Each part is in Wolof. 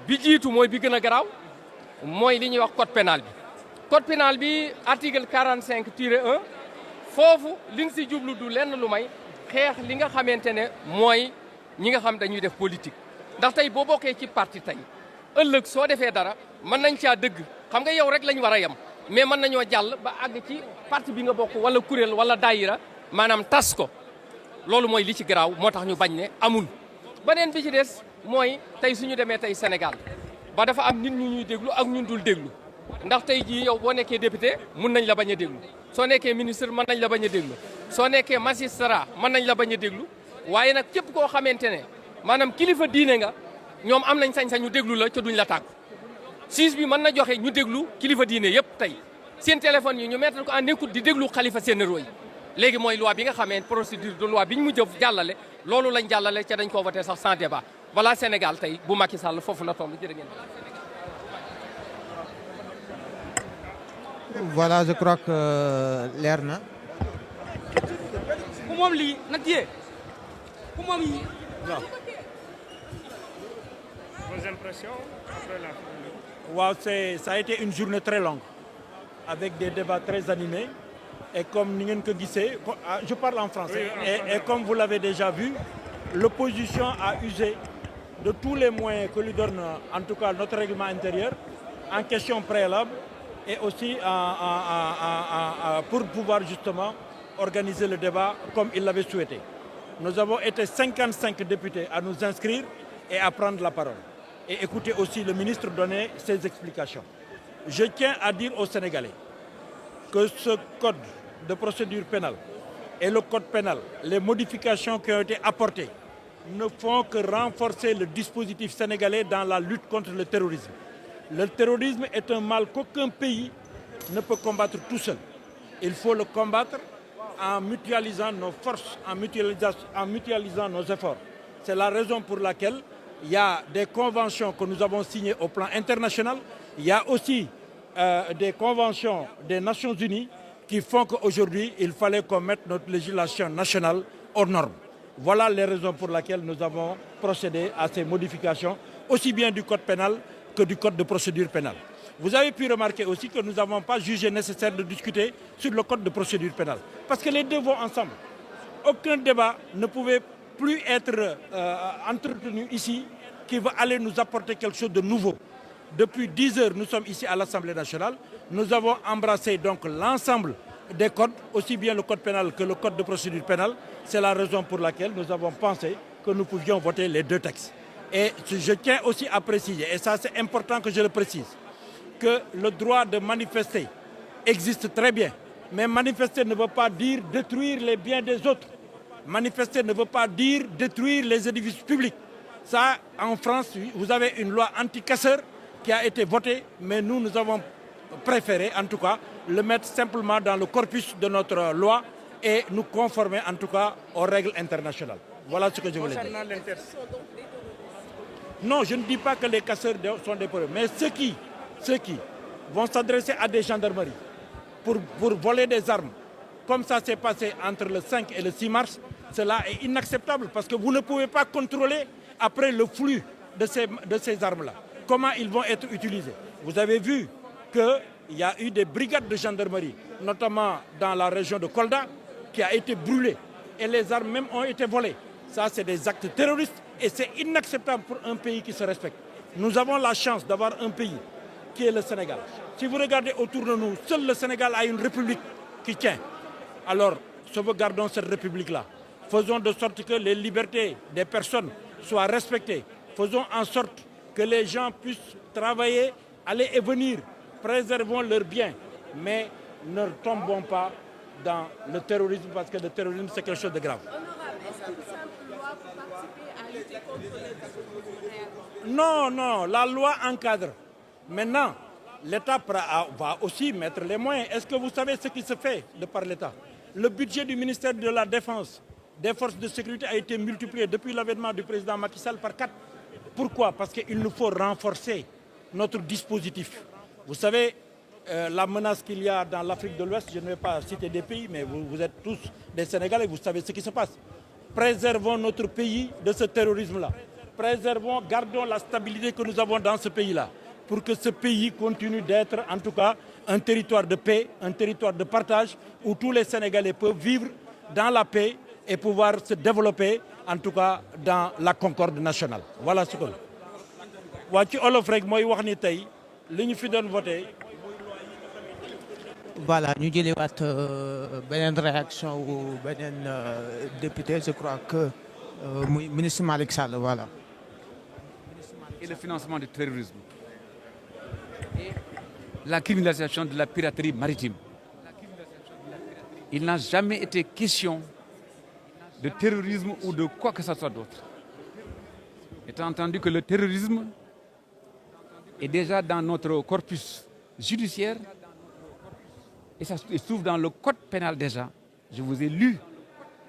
bi jiitu mooy bi gën a garaaw mooy li ñuy wax code pénal bi. code pénal bi article 45-1 foofu li nga si jublu du lenn lu may xeex li nga xamante ne mooy ñi nga xam dañuy def politique. ndax tey boo bokkee ci parti tey ëllëg soo defee dara mën nañ caa dëgg xam nga yow rek lañ war a yem mais mën nañoo jàll ba àgg ci parti bi nga bokk wala kuréel wala daayira maanaam tas ko loolu mooy li ci garaaw moo tax ñu bañ ne amul. beneen bi ci des mooy tey suñu demee tey Sénégal ba dafa am nit ñu ñuy déglu ak ñun dul déglu ndax tey jii yow boo nekkee député mun nañ la bañ a déglu soo nekkee ministre mën nañ la bañ a déglu soo nekkee magistrat mën nañ la bañ a déglu waaye nag képp koo xamante ne maanaam kilifa diine nga ñoom am nañ sañ-sañu déglu la ca duñ la tàggu. siis bi mën na joxe ñu déglu kilifa diine yëpp tey seen téléphone yi ñu mettre ko en écoute di déglu xalifa généraux yi léegi mooy loi bi nga xamee procédure de loi bi ñu mujj jàllale loolu lañ jàllale ca dañ koo voté sax sans débat voilà Sénégal tey bu Macky Sall foofu la toll jërë ngeen. Voilà, je crois que leer na. ku moom lii na téye ku moom yi waaw. Vos impressions après la Wow, ça a été une journée très longue, avec des débats très animés. Et comme je parle en français, et comme vous l'avez déjà vu, l'opposition a usé de tous les moyens que lui donne, en tout cas, notre règlement intérieur, en question préalable, et aussi pour pouvoir justement organiser le débat comme il l'avait souhaité. Nous avons été 55 députés à nous inscrire et à prendre la parole. Et écouter aussi le ministre donner ses explications. Je tiens à dire aux Sénégalais que ce code de procédure pénale et le code pénal, les modifications qui ont été apportées, ne font que renforcer le dispositif sénégalais dans la lutte contre le terrorisme. Le terrorisme est un mal qu'aucun pays ne peut combattre tout seul. Il faut le combattre en mutualisant nos forces, en mutualisant nos efforts. C'est la raison pour laquelle il y a des conventions que nous avons signées au plan international. Il y a aussi des conventions des Nations Unies qui font qu'aujourd'hui, il fallait qu'on mette notre législation nationale aux normes. Voilà les raisons pour lesquelles nous avons procédé à ces modifications, aussi bien du code pénal que du code de procédure pénale. Vous avez pu remarquer aussi que nous n'avons pas jugé nécessaire de discuter sur le code de procédure pénale. Parce que les deux vont ensemble. Aucun débat ne pouvait plus être entretenu ici qui va aller nous apporter quelque chose de nouveau. Depuis 10 heures, nous sommes ici à l'Assemblée nationale. Nous avons embrassé donc l'ensemble des codes, aussi bien le code pénal que le code de procédure pénale. C'est la raison pour laquelle nous avons pensé que nous pouvions voter les deux textes. Et je tiens aussi à préciser, et ça c'est important que je le précise, que le droit de manifester existe très bien. Mais manifester ne veut pas dire détruire les biens des autres. Manifester ne veut pas dire détruire les édifices publics. Ça, en France, vous avez une loi anti-casseurs qui a été votée, mais nous avons préféré, en tout cas, le mettre simplement dans le corpus de notre loi et nous conformer, en tout cas, aux règles internationales. Voilà ce que je voulais dire. Non, je ne dis pas que les casseurs sont des problèmes, mais ceux qui vont s'adresser à des gendarmeries pour voler des armes, comme ça s'est passé entre le 5 et le 6 mars, cela est inacceptable parce que vous ne pouvez pas contrôler après le flux de ces armes-là. Comment ils vont être utilisés? Vous avez vu qu'il y a eu des brigades de gendarmerie, notamment dans la région de Kolda, qui a été brûlée et les armes même ont été volées. Ça, c'est des actes terroristes et c'est inacceptable pour un pays qui se respecte. Nous avons la chance d'avoir un pays qui est le Sénégal. Si vous regardez autour de nous, seul le Sénégal a une république qui tient. Alors, sauvegardons cette république-là. Faisons de sorte que les libertés des personnes soient respectées. Faisons en sorte que les gens puissent travailler, aller et venir. Préservons leurs biens, mais ne tombons pas dans le terrorisme parce que le terrorisme, c'est quelque chose de grave. Non, non, la loi encadre. Maintenant, l'État va aussi mettre les moyens. Est-ce que vous savez ce qui se fait de par l'État? Le budget du ministère de la Défense, des forces de sécurité a été multiplié depuis l'avènement du président Macky Sall par 4. Pourquoi? Parce qu'il nous faut renforcer notre dispositif. Vous savez, la menace qu'il y a dans l'Afrique de l'Ouest, je ne vais pas citer des pays, mais vous êtes tous des Sénégalais, vous savez ce qui se passe. Préservons notre pays de ce terrorisme-là. préservons, gardons la stabilité que nous avons dans ce pays-là, pour que ce pays continue d'être en tout cas un territoire de paix, un territoire de partage, où tous les Sénégalais peuvent vivre dans la paix et pouvoir se développer, en tout cas dans la concorde nationale. Voilà ce que waa ci olof rek mooy wax ni tey li ñu fi doon voté. voilà ñu jëliwaat beneen réaction wu beneen député je crois que muy ministre Malick Sall voilà. Et le financement du terrorisme. Et la criminalisation de la piraterie maritime. Il n'a jamais été question de terrorisme ou de quoi que ce soit d'autre. Étant entendu que le terrorisme est déjà dans notre corpus judiciaire et ça se trouve dans le code pénal déjà. Je vous ai lu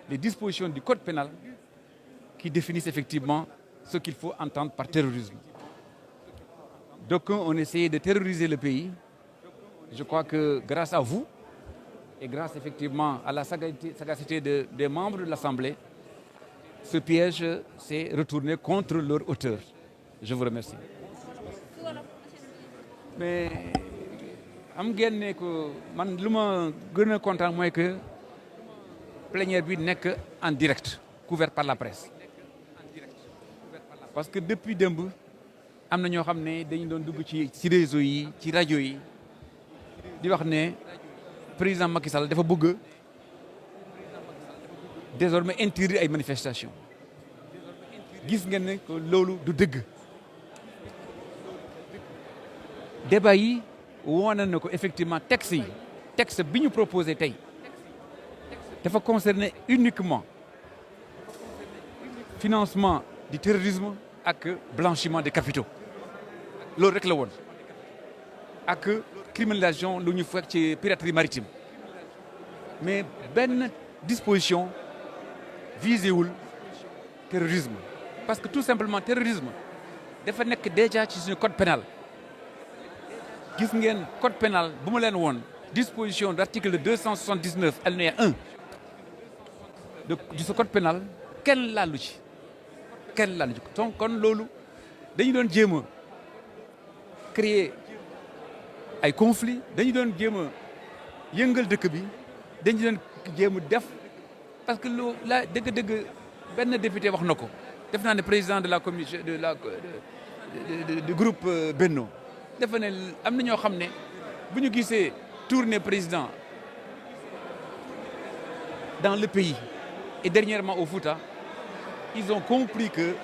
les dispositions du code pénal qui définissent effectivement ce qu'il faut entendre par terrorisme. D'aucuns ont essayé de terroriser le pays. Je crois que grâce à vous et grâce effectivement à la sagacité des membres de l'Assemblée, ce piège s'est retourné contre leur auteur. Je vous remercie. Mais am ngeen ne que man lu ma gën a kontaan mooy que plénière bi nekk en direct couvert par la presse. Parce que depuis démb am na ñoo xam ne dañu doon dugg ci réseau yi ci rajo yi di wax ne président Macky Sall dafa bëgg désormais interdire ay manifestations gis ngeen ne que loolu du dëgg. Débat yi woon na ko effectivement texte bi ñu proposé tey dafa concerner uniquement financement du terrorisme ak blanchiment des capitaux loolu rek la woon ak criminalisation lu ñu fekk ci piraterie maritime mais benn disposition visé wul terrorisme parce que tout simplement terrorisme dafa nekk déjà ci suñu code pénal gis ngeen code pénal bu ma leen woon disposition d'article 279 alinéa 1 de ce code pénal kenn laalu ci donc kon loolu dañu doon jéem a créer ay conflits dañu doon jéem a yëngal dëkk bi dañu doon jéem a def parce que lu la dëgg-dëgg benn député wax na ko def naa ne président de la commission du groupe Benno dafa ne am na ñoo xam ne bu ñu gisee tournée président dans le pays et dernièrement au Fouta ils ont compris que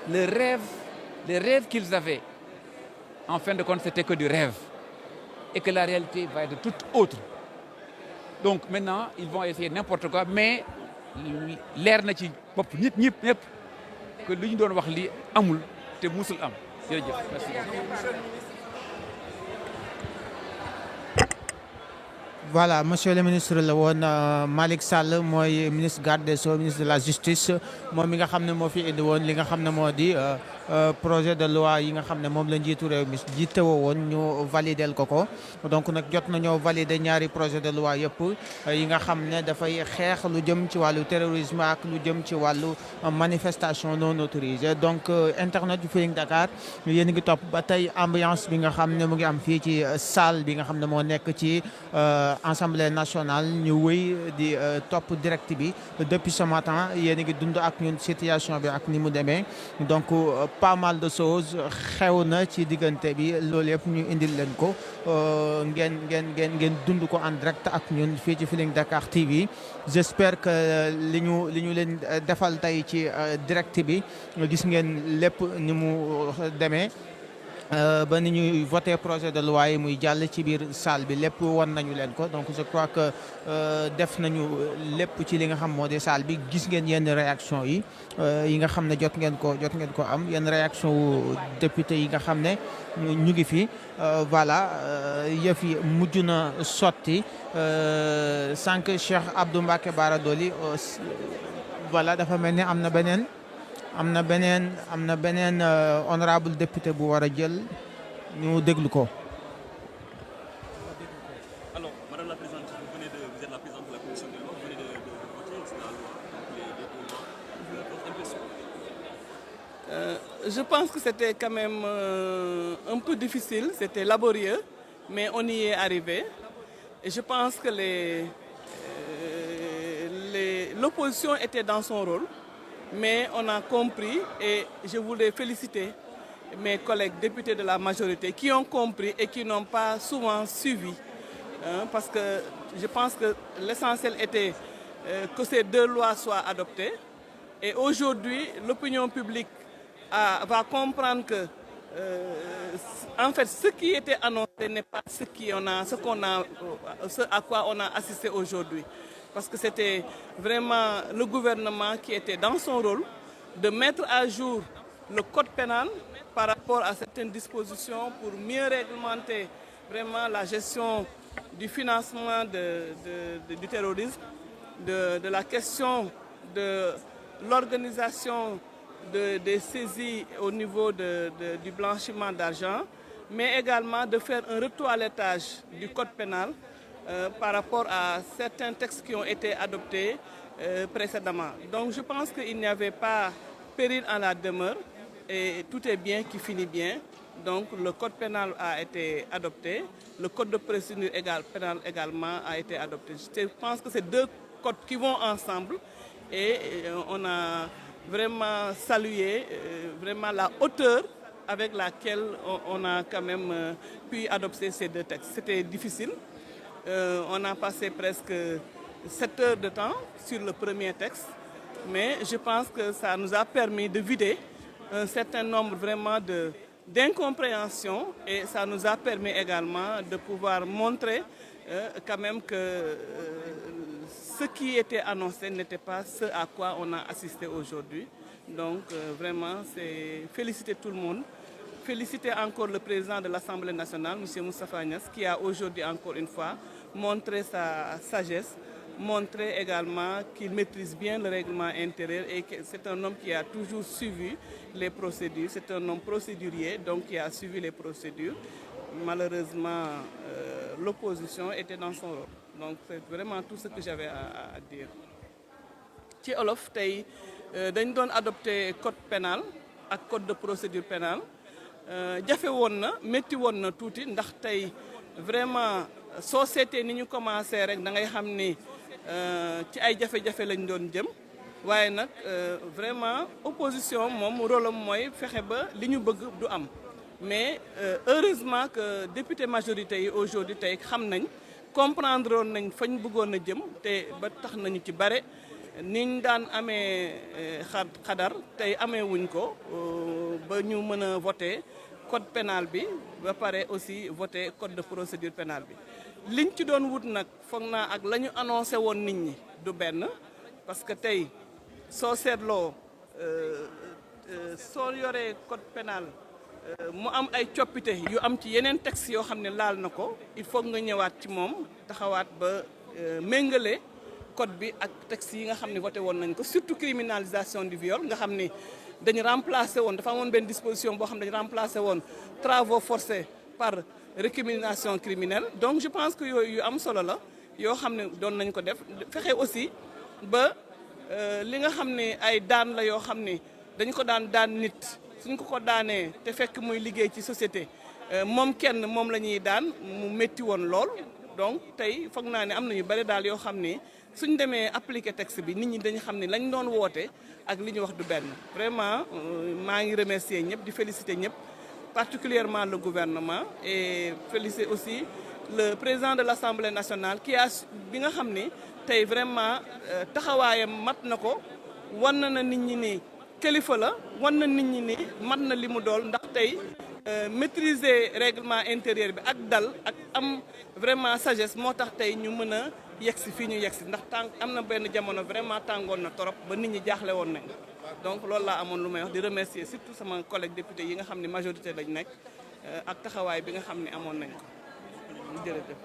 les rêves qu'ils avaient en fin de compte c'était que du rêve et que la réalité va être toute autre donc maintenant ils vont essayer n'importe quoi mais leer na ci bopp ñëpp que lu ñu doon wax li amul te musul am jërëjëf merci. voilà monsieur le ministre la woon Malick Sall mooy ministre garde des Sceaux ministre de la justice moom mi nga xam ne moo fi indi woon li nga xam ne moo di projet de loi yi nga xam ne moom la njiitu réew mi jiitewoo woon ñu validel ko donc nag jot nañoo valider ñaari projet de loi yëpp yi nga xam ne dafay xeex lu jëm ci wàllu terrorisme ak lu jëm ci wàllu manifestation non autorisée donc internet yu Feeling Dakar yéen ngi topp ba tey ambiance bi nga xam ne mu ngi am fii ci salle bi nga xam ne moo nekk ci Assemblée nationale ñu wëy di topp direct bi depuis ce matin yéen ngi dund ak ñun situation bi ak ni mu demee donc pas mal de choses xew na ci diggante bi loolu yëpp ñu indil leen ko ngeen dund ko en direct ak ñun fii ci Feeling Dakar TV j'espère que li ñu leen defal tey ci direct bi gis ngeen lépp ni mu demee ba ni ñuy voté projet de loi yi muy jàll ci biir salle bi lépp wan nañu leen ko donc je crois que def nañu lépp ci li nga xam moo di salle bi gis ngeen yenn réaction yi nga xam ne jot ngeen ko am yenn réaction wu député yi nga xam ne ñu ngi fi voilà yëf yi mujj na sotti sànq Cheikh Abdou Mbacké Bara Dolly voilà dafa mel ni am na beneen honorable député bu war a jël ñu déglu ko. Alors, Madame la Présidente, vous êtes la présidente de la Commission des lois, vous venez de voter la loi pour les dépôts. Votre impression? je pense que c'était quand même un peu difficile, c'était laborieux, mais on y est arrivé. Et je pense que l'opposition était dans son rôle, mais on a compris et je voulais féliciter mes collègues députés de la majorité qui ont compris et qui n'ont pas souvent suivi. Parce que je pense que l'essentiel était que ces deux lois soient adoptées. Et aujourd'hui, l'opinion publique va comprendre que, en fait, ce qui était annoncé n'est pas ce à quoi on a assisté aujourd'hui. Parce que c'était vraiment le gouvernement qui était dans son rôle de mettre à jour le code pénal par rapport à certaines dispositions pour mieux réglementer vraiment la gestion du financement du terrorisme, de la question de l'organisation des saisies au niveau du blanchiment d'argent, mais également de faire un retoilettage du code pénal par rapport à certains textes qui ont été adoptés précédemment. Donc je pense qu'il n'y avait pas péril en la demeure et tout est bien qui finit bien. Donc le code pénal a été adopté, le code de procédure pénale également a été adopté. Je pense que c'est deux codes qui vont ensemble et on a vraiment salué vraiment la hauteur avec laquelle on a quand même pu adopter ces deux textes. C'était difficile. On a passé presque 7 heures de temps sur le premier texte, mais je pense que ça nous a permis de vider un certain nombre vraiment d'incompréhension et ça nous a permis également de pouvoir montrer quand même que ce qui était annoncé n'était pas ce à quoi on a assisté aujourd'hui. Donc vraiment, c'est féliciter tout le monde. Féliciter encore le président de l'Assemblée nationale, M. Moustapha Niasse, qui a aujourd'hui encore une fois montré sa sagesse, montré également qu'il maîtrise bien le règlement intérieur et que c'est un homme qui a toujours suivi les procédures. C'est un homme procédurier, donc qui a suivi les procédures. Malheureusement, l'opposition était dans son rôle. Donc c'est vraiment tout ce que j'avais à dire. Ci olof tey dañ doon adopté code pénal ak code de procédure pénale jafe woon na métti woon na tuuti ndax tey vraiment soo seetee ni ñu commencé rek da ngay xam ni ci ay jafe-jafe lañ doon jëm waaye nag vraiment opposition moom rôle am mooy fexe ba li ñu bëgg du am mais heureusement que député majorité yi aujourd'hui tey xam nañ comprendre woon nañ fañ bëggoon a jëm te ba tax nañu ci bare niñ daan amee xadar tey amee wuñ ko ba ñu mën a voter code pénal bi ba pare aussi voter code de procédure pénale bi liñ ci doon wut nag foog naa ak la ñu annoncé woon nit ñi du benn parce que tey soo seetloo soo yoree code pénal mu am ay coppite yu am ci yeneen texte yoo xam ne laal na ko il faut nga ñëwaat ci moom taxawaat ba méngale code bi ak texte yi nga xam ne voté woon nañ ko surtout criminalisation du viol nga xam ni dañu remplacé woon dafa amoon benn disposition boo xam ne dañu remplacé woon travaux forcés par récrimination criminelle donc je pense que yooyu yu am solo la yoo xam ne doon nañ ko def fexe aussi ba li nga xam ne ay daan la yoo xam ne dañu ko daan nit suñ ko daanee te fekk muy liggéey ci société moom kenn moom la ñuy daan mu métti woon lool donc tey foog naa ne am na yu bari daal yoo xam ne suñ demee appliquer texte bi nit ñi dañu xam ne lañ doon woote ak li ñu wax du benn vraiment maa ngi remercier ñëpp di féliciter ñëpp particulièrement le gouvernement et féliciter aussi le président de l'Assemblée nationale qui a bi nga xam ne tey vraiment taxawaayam mat na ko wan na nit ñi ni kilifa la wan na nit ñi ni mat na li mu dool ndax tey maîtriser règlement intérieur bi ak dal ak am vraiment sagesse moo tax tey ñu mën a yegsi fii ñu yegsi ndax am na benn jamono vraiment tàngoon na torop ba nit ñi jaaxle woon nañ donc loolu laa amoon lu may wax di remercier surtout sama collègue député yi nga xam ne majorité lañ nekk ak taxawaay bi nga xam ne amoon nañ ko jërëjëf.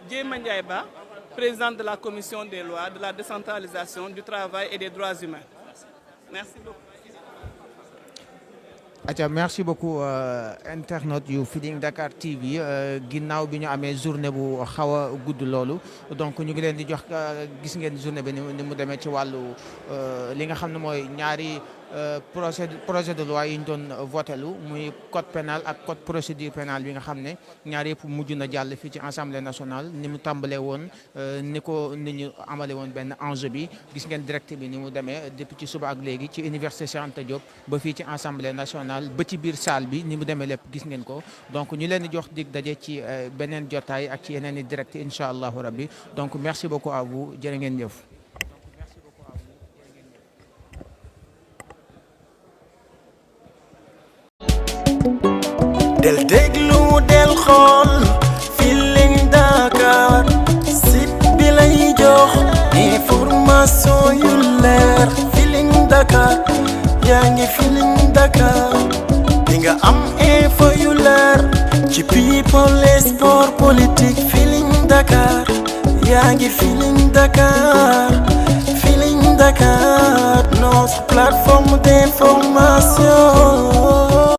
Diema Ndiaye Ba, présidente de la commission des lois, de la décentralisation, du travail et des droits humains. Merci beaucoup. aca merci beaucoup internautes yu Feeling Dakar TV ginnaaw bi ñu amee journée bu xaw a gudd loolu donc ñu ngi leen di jox gis ngeen journée bi ni mu demee ci wàllu li nga xam ne mooy ñaari projet de loi yi ñu doon voté lu muy code pénal ak code procédure pénale bi nga xam ne ñaar yëpp mujj na jàll fii ci assemblée nationale ni mu tàmbalee woon ni ko nit ñu amale woon benn enjeu bi gis ngeen direct bi ni mu demee depuis ci suba ak léegi ci université Cheikh Anta Diop ba fii ci assemblée nationale ba ci biir salle bi ni mu demee lépp gis ngeen ko donc ñu leen di jox dig daje ci beneen jotaay ak ci yeneen i direct incha allahu rabbi donc merci beaucoup à vous jërë ngeen jëf. del déglu del xool Feeling Dakar site bi lay jox information yu leer Feeling Dakar yaa ngi Feeling Dakar di nga am info yu leer ci people et sport politique Feeling Dakar yaa ngi Feeling Dakar Feeling Dakar notre plateforme d'information